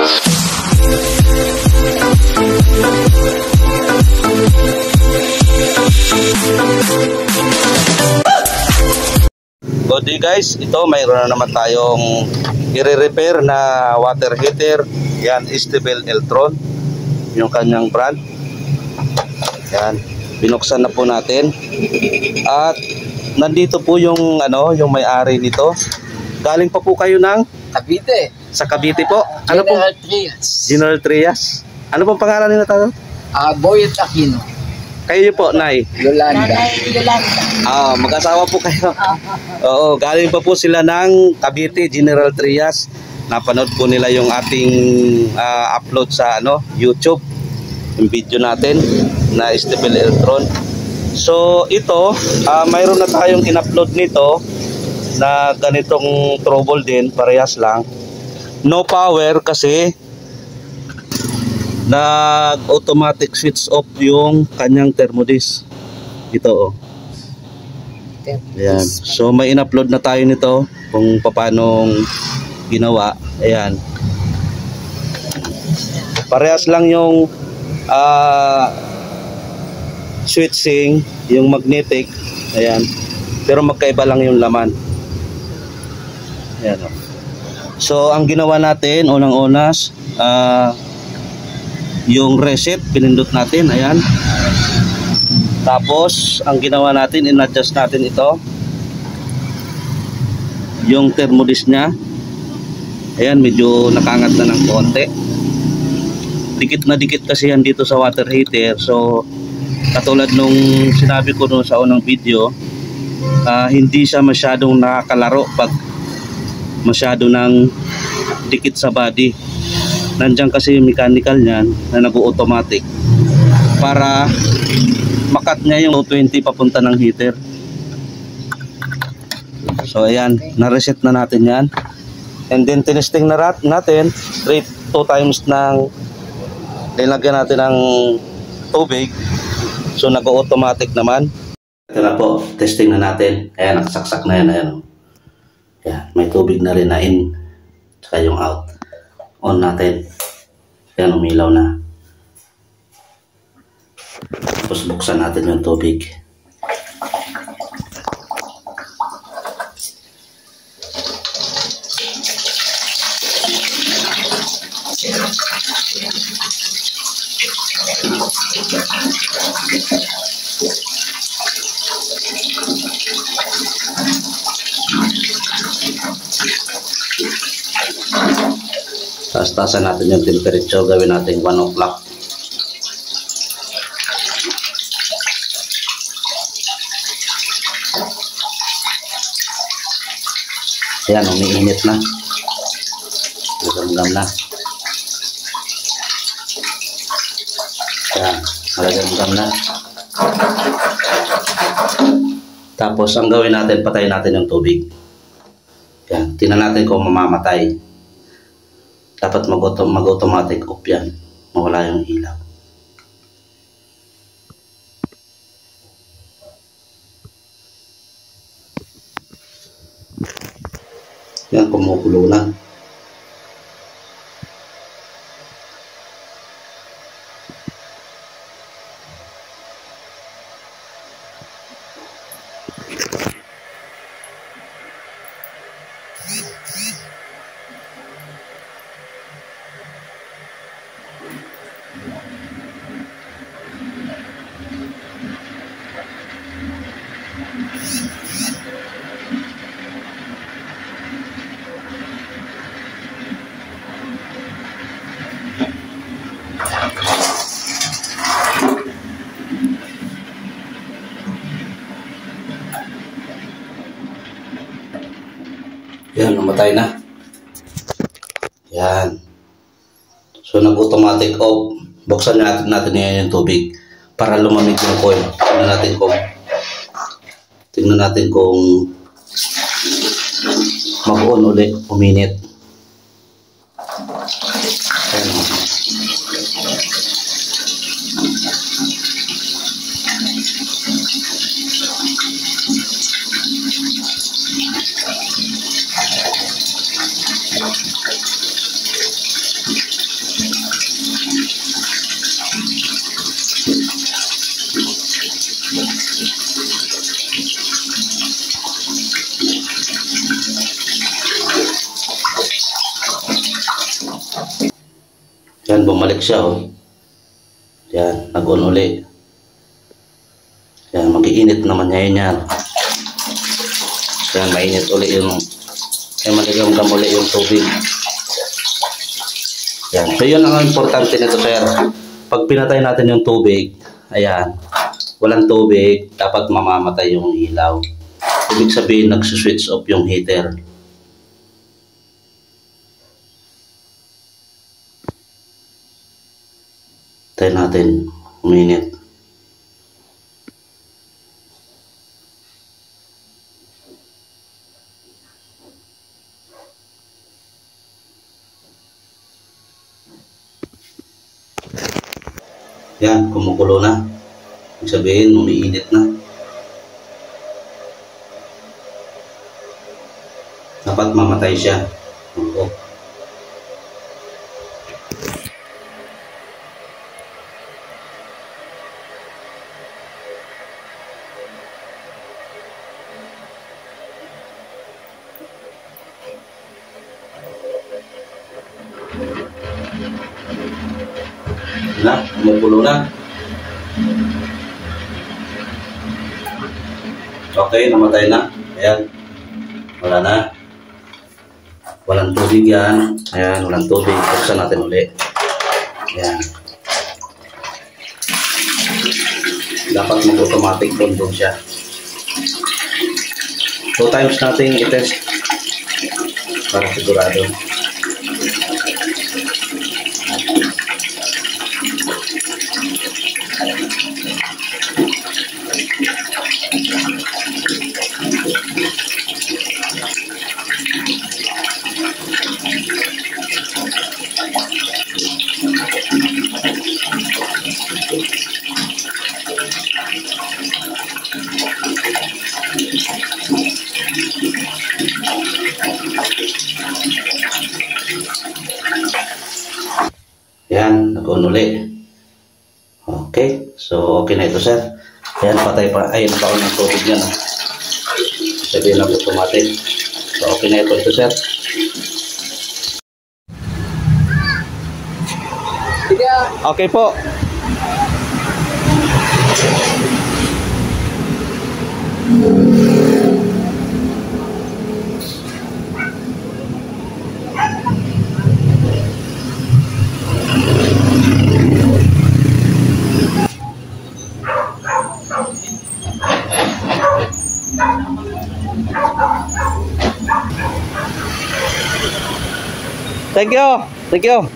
Good day guys, ito mayroon na naman tayong i-repair na water heater. Yan, Estebel Eltron, yung kanyang brand. Yan, binuksan na po natin. At nandito po yung yung may-ari nito. Galing pa po kayo ng Cavite. Sa Cavite po. Ano po? General Trias. General Trias. Ano pong pangalan nila tayo? Boyet Aquino. Kayo po, Nay? Yolanda. Mag-asawa po kayo. Oo, galing pa po sila ng Cavite, General Trias. Napanood po nila yung ating upload sa YouTube, yung video natin na Estebel Eltron. So ito, mayroon na tayong in-upload nito na ganitong trouble din, parehas lang. No power kasi nag-automatic switch off yung kanyang thermodisc. Ito Ayan. So may in-upload na tayo nito kung paano ginawa. Ayan. Parehas lang yung switching, yung magnetic. Ayan. Pero magkaiba lang yung laman. Ayan. So ang ginawa natin unang-unas, yung reset pinindot natin. Ayan. Tapos ang ginawa natin, in-adjust natin ito, yung thermodisc nya. Ayan, medyo nakaangat na ng konti. Dikit na dikit kasi yan dito sa water heater. So katulad nung sinabi ko noon sa unang video, hindi siya masyadong nakakalaro pag masyado ng dikit sa body. Nandiyan kasi yung mechanical niyan na nag-automatic para makat niya yung 20 papunta ng heater. So ayan, na-reset na natin yan. And then tinesting na natin 2 times ng nilagyan natin ng tubig. So nag-automatic naman. Ito na po, testing na natin. Ayan, nakasaksak na yan. Ayan. Ayan, may tubig na rin na in, tsaka yung out. On natin. Ayan, umilaw na. Tapos buksan natin yung tubig. Taas-taasan natin yung temperature. Gawin natin 1 o'clock. Ayan, umiinit na. Magamgam na. Ayan, magamgam na. Tapos ang gawin natin, patayin natin yung tubig. Ayan, tingnan natin kung mamamatay. Dapat mag-automatic off yan. Mawala yung ilaw. Yan, kumukulo na. Yan, namatay na. Yan. So nag-automatic off. Buksan natin yan yung tubig para lumamig yung coil. Tingnan natin kung mag-on ulit, uminit. Ayan. Yan, bumalik siya, oh. Yan, nag-on uli. Yan, mag-iinit naman ngayon yan. Yan, mainit uli yung maligam-gam uli yung tubig. Yan, so yun ang importante nito, sir. Pag pinatay natin yung tubig, ayan, walang tubig, dapat mamamatay yung ilaw. Ibig sabihin, nagsuswitch off yung heater. Tayo natin, uminit. Yan, kumukulo na. Ibig sabihin, umiinit na. Dapat mamatay siya. Oo. Na, kumukulo na. Okay, namatay na. Ayan. Wala na. Walang tubig yan. Ayan, walang tubig. Buksan natin ulit. Ayan. Dapat mag-automatic doon siya. 2 times natin i-test para sigurado. Yan, nag-on uli. Okay, so okay na ito, sir. Yan, patay pa. Ay, nakaon ng tubig niya. No? Sabihin lang automatic. So okay na ito, sir. Okay po. Thank you. Thank you.